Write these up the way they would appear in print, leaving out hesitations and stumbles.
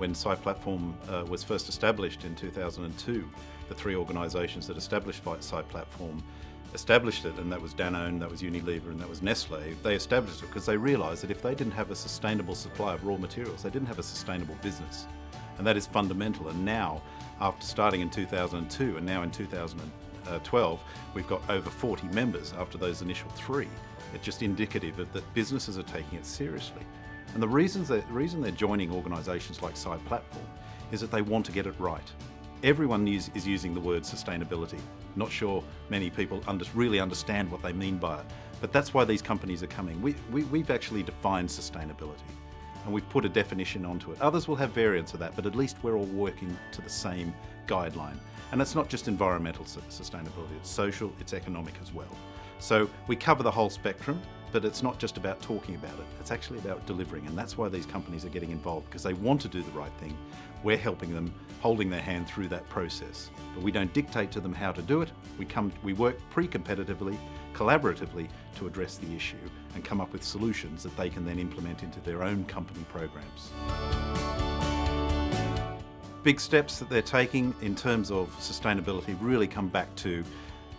when SAIPlatform was first established in 2002, the three organisations that established SAIPlatform established it, and that was Danone, that was Unilever, and that was Nestle. They established it because they realised that if they didn't have a sustainable supply of raw materials, they didn't have a sustainable business. And that is fundamental. And now, after starting in 2002 and now in 2012, we've got over 40 members after those initial three. It's just indicative of that businesses are taking it seriously. And the reason they're joining organisations like SAIPlatform is that they want to get it right. Everyone is using the word sustainability. Not sure many people really understand what they mean by it, but that's why these companies are coming. We've actually defined sustainability, and we've put a definition onto it. Others will have variants of that, but at least we're all working to the same guideline. And it's not just environmental sustainability, it's social, it's economic as well. So we cover the whole spectrum, but it's not just about talking about it, it's actually about delivering. And that's why these companies are getting involved, because they want to do the right thing. We're helping them, holding their hand through that process. But we don't dictate to them how to do it. We work pre-competitively, collaboratively to address the issue and come up with solutions that they can then implement into their own company programs. Big steps that they're taking in terms of sustainability really come back to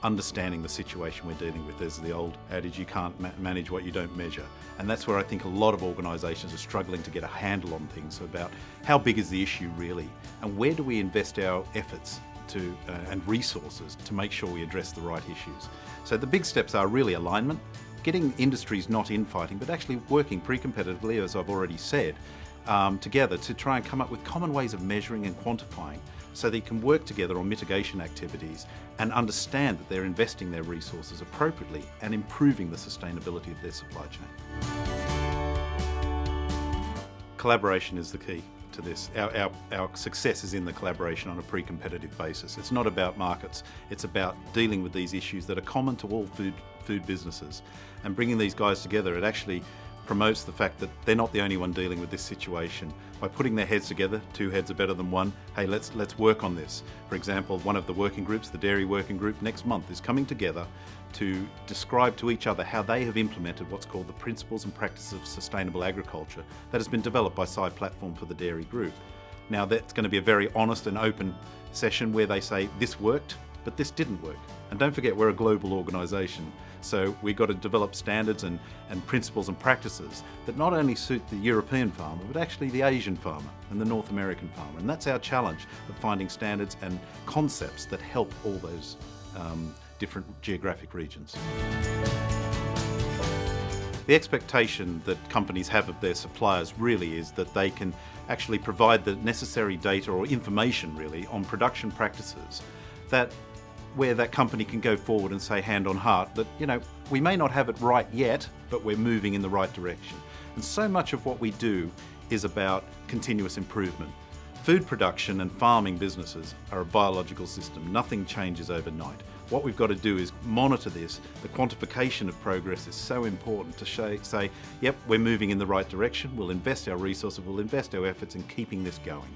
understanding the situation we're dealing with. There's the old adage, you can't manage what you don't measure. And that's where I think a lot of organisations are struggling to get a handle on things, about how big is the issue really, and where do we invest our efforts and resources to make sure we address the right issues. So the big steps are really alignment, getting industries not infighting, but actually working pre-competitively, as I've already said, together to try and come up with common ways of measuring and quantifying, so they can work together on mitigation activities and understand that they're investing their resources appropriately and improving the sustainability of their supply chain. Collaboration is the key to this. Our success is in the collaboration on a pre-competitive basis. It's not about markets, it's about dealing with these issues that are common to all food businesses. And bringing these guys together, it actually promotes the fact that they're not the only one dealing with this situation. By putting their heads together, two heads are better than one, hey, let's work on this. For example, one of the working groups, the dairy working group, next month is coming together to describe to each other how they have implemented what's called the Principles and Practices of Sustainable Agriculture that has been developed by SAIPlatform for the dairy group. Now that's going to be a very honest and open session where they say this worked, but this didn't work. And don't forget, we're a global organisation, so we've got to develop standards and principles and practices that not only suit the European farmer, but actually the Asian farmer and the North American farmer. And that's our challenge, of finding standards and concepts that help all those different geographic regions. The expectation that companies have of their suppliers really is that they can actually provide the necessary data or information really on production practices where that company can go forward and say hand on heart that, we may not have it right yet, but we're moving in the right direction. And so much of what we do is about continuous improvement. Food production and farming businesses are a biological system. Nothing changes overnight. What we've got to do is monitor this. The quantification of progress is so important to say, yep, we're moving in the right direction. We'll invest our resources, we'll invest our efforts in keeping this going.